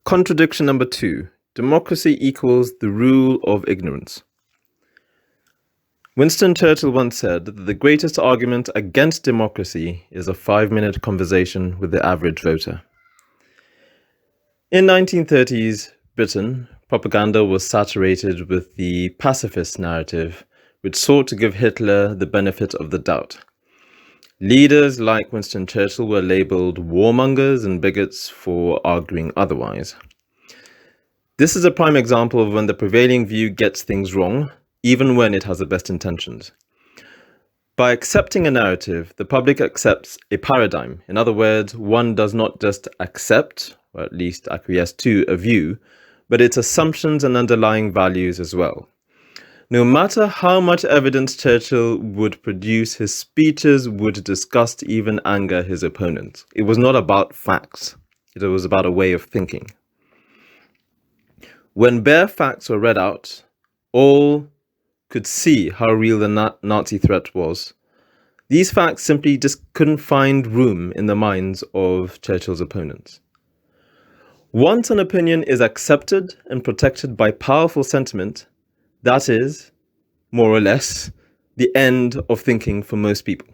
Contradiction number 2. Democracy equals the rule of ignorance. Winston Churchill once said that the greatest argument against democracy is a 5-minute conversation with the average voter. In 1930s Britain, propaganda was saturated with the pacifist narrative, which sought to give Hitler the benefit of the doubt. Leaders like Winston Churchill were labelled warmongers and bigots for arguing otherwise. This is a prime example of when the prevailing view gets things wrong, even when it has the best intentions. By accepting a narrative, the public accepts a paradigm. In other words, one does not just accept, or at least acquiesce to, a view, but its assumptions and underlying values as well. No matter how much evidence Churchill would produce, his speeches would disgust, even anger his opponents. It was not about facts. It was about a way of thinking. When bare facts were read out, all could see how real the Nazi threat was. These facts simply just couldn't find room in the minds of Churchill's opponents. Once an opinion is accepted and protected by powerful sentiment, that is, more or less, the end of thinking for most people.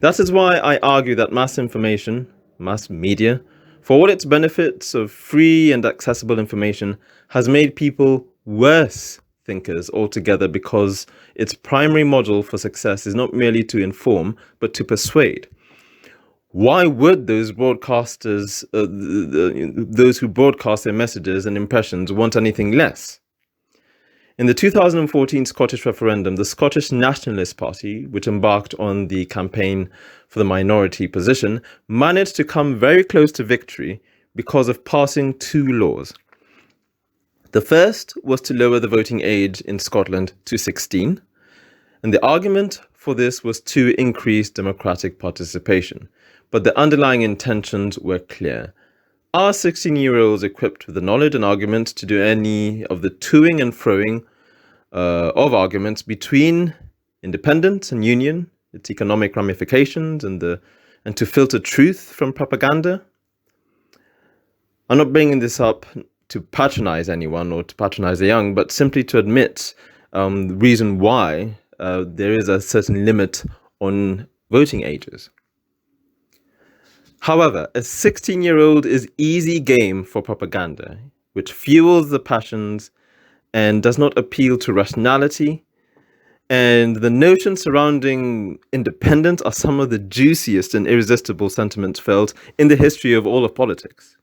That is why I argue that mass information, mass media, for all its benefits of free and accessible information, has made people worse thinkers altogether, because its primary model for success is not merely to inform, but to persuade. Why would those broadcasters, those who broadcast their messages and impressions, want anything less? In the 2014 Scottish referendum, the Scottish Nationalist Party, which embarked on the campaign for the minority position, managed to come very close to victory because of passing 2 laws. The first was to lower the voting age in Scotland to 16, and the argument for this was to increase democratic participation. But the underlying intentions were clear. Are 16-year-olds equipped with the knowledge and arguments to do any of the toing and froing of arguments between independence and union, its economic ramifications, and to filter truth from propaganda? I'm not bringing this up to patronize anyone or to patronize the young, but simply to admit the reason why there is a certain limit on voting ages. However, a 16-year-old is easy game for propaganda, which fuels the passions and does not appeal to rationality. And the notions surrounding independence are some of the juiciest and irresistible sentiments felt in the history of all of politics.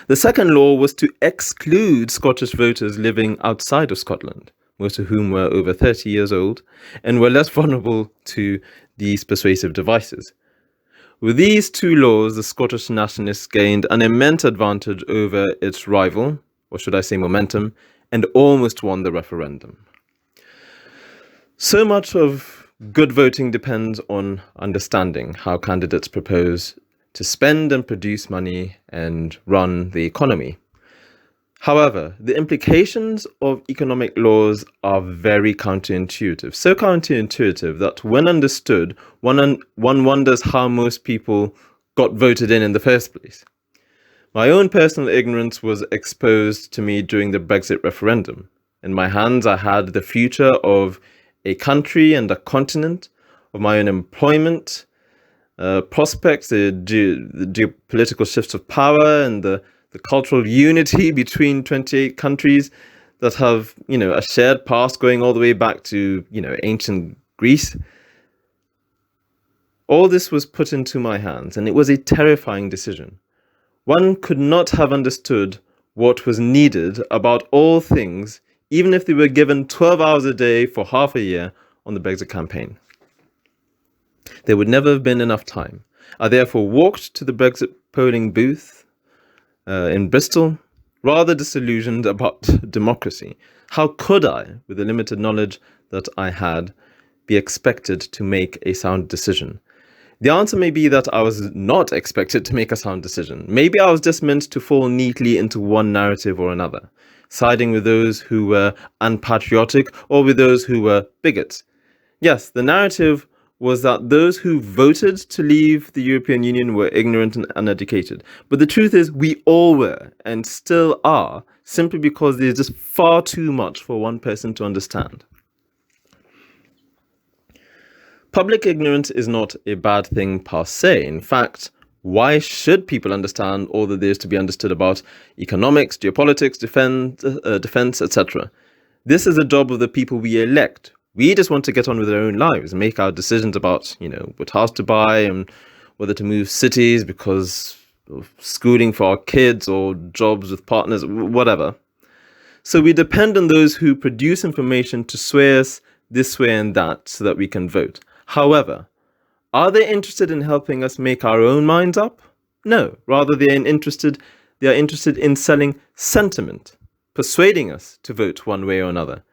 The second law was to exclude Scottish voters living outside of Scotland, most of whom were over 30 years old and were less vulnerable to these persuasive devices. With these 2 laws, the Scottish nationalists gained an immense advantage over its rival, or should I say momentum, and almost won the referendum. So much of good voting depends on understanding how candidates propose to spend and produce money and run the economy. However, the implications of economic laws are very counterintuitive. So counterintuitive that when understood, one wonders how most people got voted in the first place. My own personal ignorance was exposed to me during the Brexit referendum. In my hands, I had the future of a country and a continent, of my own employment, prospects, the geopolitical shifts of power, and the cultural unity between 28 countries that have, a shared past going all the way back to, ancient Greece. All this was put into my hands, and it was a terrifying decision. One could not have understood what was needed about all things, even if they were given 12 hours a day for half a year on the Brexit campaign. There would never have been enough time. I therefore walked to the Brexit polling booth in Bristol, rather disillusioned about democracy. How could I, with the limited knowledge that I had, be expected to make a sound decision? The answer may be that I was not expected to make a sound decision. Maybe I was just meant to fall neatly into one narrative or another, siding with those who were unpatriotic or with those who were bigots. Yes, the narrative was that those who voted to leave the European Union were ignorant and uneducated. But the truth is, we all were and still are, simply because there's just far too much for one person to understand. Public ignorance is not a bad thing per se. In fact, why should people understand all that there is to be understood about economics, geopolitics, defense, etc.? This is the job of the people we elect. We just want to get on with our own lives and make our decisions about, what house to buy and whether to move cities because of schooling for our kids or jobs with partners, whatever. So we depend on those who produce information to sway us this way and that so that we can vote. However, are they interested in helping us make our own minds up? No, rather they are interested in selling sentiment, persuading us to vote one way or another,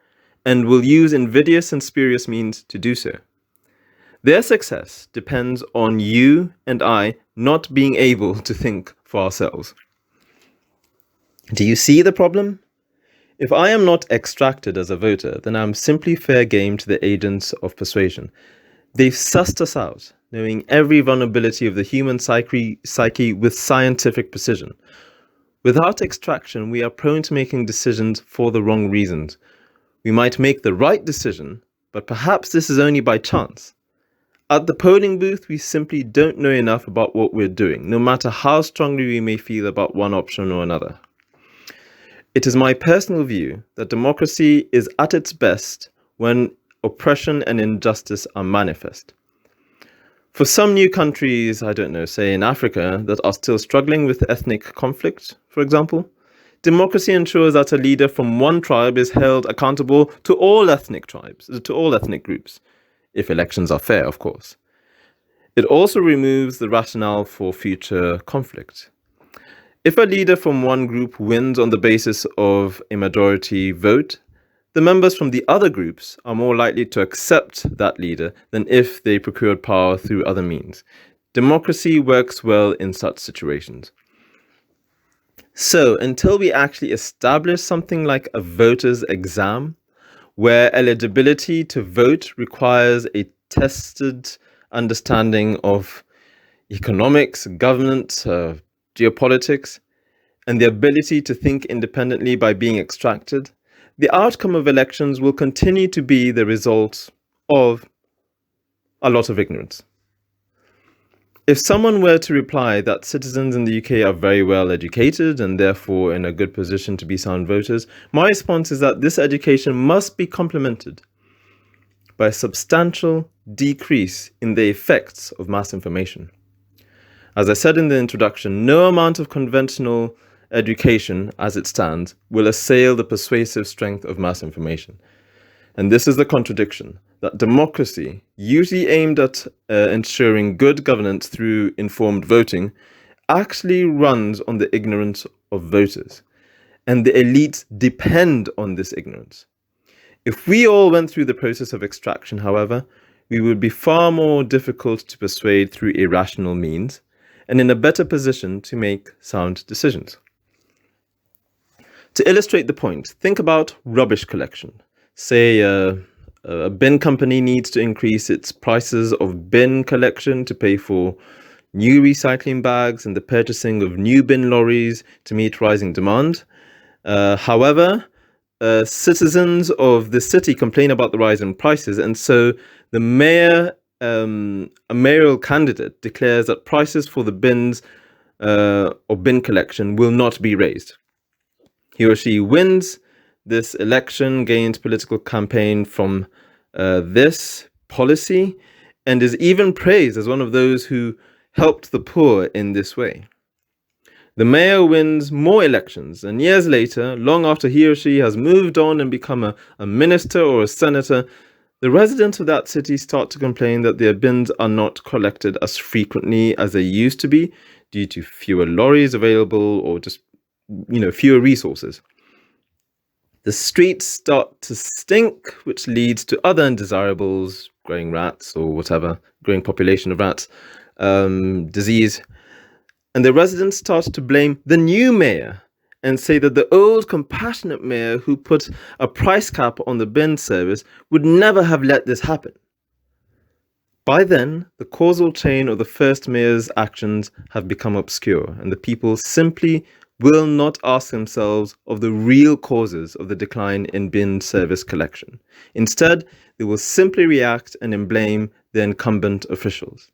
and will use invidious and spurious means to do so. Their success depends on you and I not being able to think for ourselves. Do you see the problem? If I am not extracted as a voter, then I'm simply fair game to the agents of persuasion. They've sussed us out, knowing every vulnerability of the human psyche with scientific precision. Without extraction, we are prone to making decisions for the wrong reasons. We might make the right decision, but perhaps this is only by chance. At the polling booth, we simply don't know enough about what we're doing, no matter how strongly we may feel about one option or another. It is my personal view that democracy is at its best when oppression and injustice are manifest. For some new countries, say in Africa, that are still struggling with ethnic conflict, for example, democracy ensures that a leader from one tribe is held accountable to all ethnic groups, if elections are fair, of course. It also removes the rationale for future conflict. If a leader from one group wins on the basis of a majority vote, the members from the other groups are more likely to accept that leader than if they procured power through other means. Democracy works well in such situations. So, until we actually establish something like a voter's exam, where eligibility to vote requires a tested understanding of economics, governance, geopolitics, and the ability to think independently by being extracted, the outcome of elections will continue to be the result of a lot of ignorance. If someone were to reply that citizens in the UK are very well educated and therefore in a good position to be sound voters, my response is that this education must be complemented by a substantial decrease in the effects of mass information. As I said in the introduction, no amount of conventional education as it stands will assail the persuasive strength of mass information. And this is the contradiction, that democracy, usually aimed at ensuring good governance through informed voting, actually runs on the ignorance of voters. And the elites depend on this ignorance. If we all went through the process of extraction, however, we would be far more difficult to persuade through irrational means, and in a better position to make sound decisions. To illustrate the point, think about rubbish collection. Say a bin company needs to increase its prices of bin collection to pay for new recycling bags and the purchasing of new bin lorries to meet rising demand. However, citizens of the city complain about the rise in prices, and so the mayor, a mayoral candidate, declares that prices for the bins or bin collection will not be raised. He or she wins this election, gains political campaign from this policy, and is even praised as one of those who helped the poor in this way. The mayor wins more elections, and years later, long after he or she has moved on and become a minister or a senator, the residents of that city start to complain that their bins are not collected as frequently as they used to be due to fewer lorries available or just, fewer resources. The streets start to stink, which leads to other undesirables, growing rats or whatever, growing population of rats, disease. And the residents start to blame the new mayor and say that the old compassionate mayor who put a price cap on the bin service would never have let this happen. By then, the causal chain of the first mayor's actions have become obscure, and the people simply will not ask themselves of the real causes of the decline in bin service collection. Instead, they will simply react and blame the incumbent officials.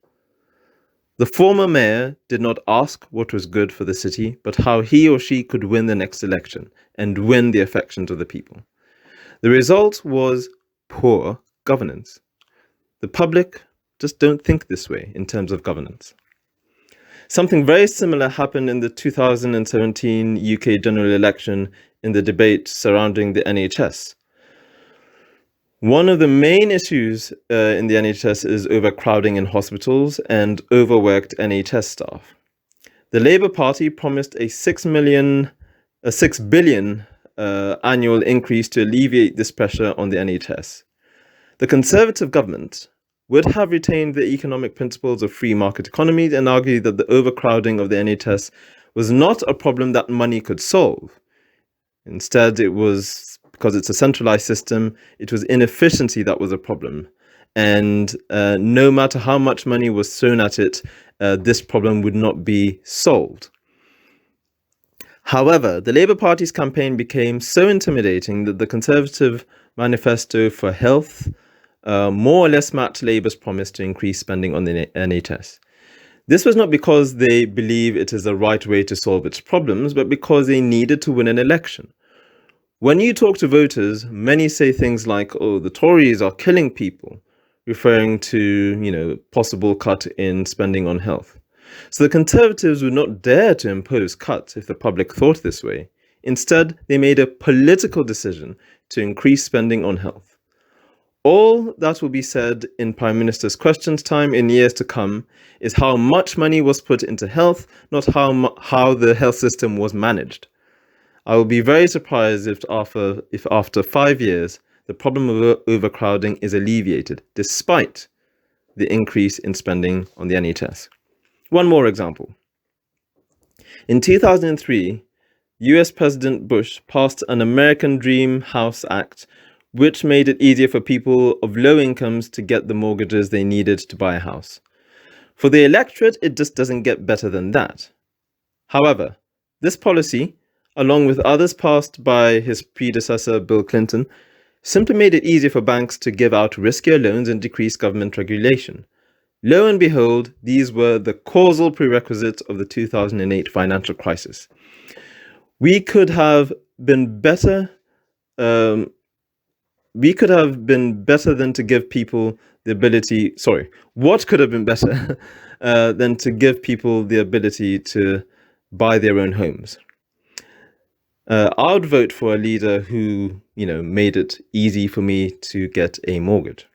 The former mayor did not ask what was good for the city, but how he or she could win the next election and win the affections of the people. The result was poor governance. The public just don't think this way in terms of governance. Something very similar happened in the 2017 UK general election in the debate surrounding the NHS. One of the main issues in the NHS is overcrowding in hospitals and overworked NHS staff. The Labour Party promised a 6 billion annual increase to alleviate this pressure on the NHS. The Conservative government would have retained the economic principles of free market economy and argued that the overcrowding of the NHS was not a problem that money could solve. Instead, it was because it's a centralized system, it was inefficiency that was a problem. And no matter how much money was thrown at it, this problem would not be solved. However, the Labour Party's campaign became so intimidating that the Conservative Manifesto for Health more or less matched Labour's promise to increase spending on the NHS. This was not because they believe it is the right way to solve its problems, but because they needed to win an election. When you talk to voters, many say things like, oh, the Tories are killing people, referring to, possible cut in spending on health. So the Conservatives would not dare to impose cuts if the public thought this way. Instead, they made a political decision to increase spending on health. All that will be said in Prime Minister's Questions Time in years to come is how much money was put into health, not how the health system was managed. I will be very surprised if after 5 years, the problem of overcrowding is alleviated, despite the increase in spending on the NHS. One more example. In 2003, US President Bush passed an American Dream House Act, which made it easier for people of low incomes to get the mortgages they needed to buy a house. For the electorate, it just doesn't get better than that. However, this policy, along with others passed by his predecessor, Bill Clinton, simply made it easier for banks to give out riskier loans and decrease government regulation. Lo and behold, these were the causal prerequisites of the 2008 financial crisis. We could have been better than to give people the ability, what could have been better than to give people the ability to buy their own homes? I would vote for a leader who, made it easy for me to get a mortgage.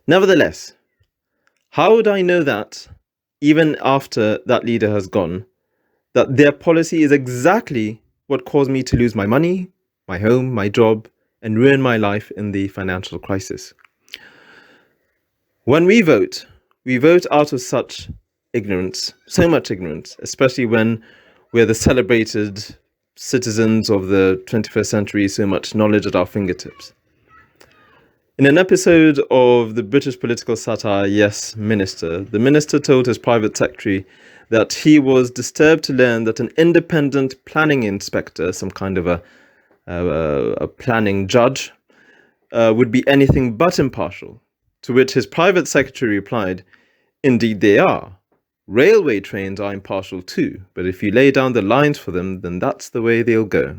Nevertheless, how would I know that, even after that leader has gone, that their policy is exactly what caused me to lose my money, my home, my job, and ruin my life in the financial crisis? When we vote out of such ignorance, so much ignorance, especially when we're the celebrated citizens of the 21st century, so much knowledge at our fingertips. In an episode of the British political satire Yes, Minister, the minister told his private secretary that he was disturbed to learn that an independent planning inspector, some kind of a planning judge, would be anything but impartial, to which his private secretary replied, "Indeed they are. Railway trains are impartial too, but if you lay down the lines for them, then that's the way they'll go."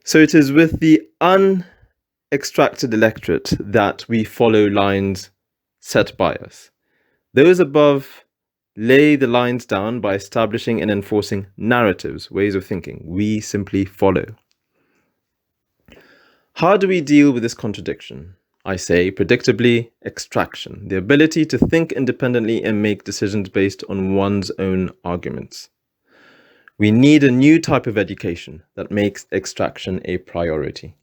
So it is with the unextracted electorate that we follow lines set by us. Those above lay the lines down by establishing and enforcing narratives, ways of thinking. We simply follow. How do we deal with this contradiction? I say, predictably, extraction, the ability to think independently and make decisions based on one's own arguments. We need a new type of education that makes extraction a priority.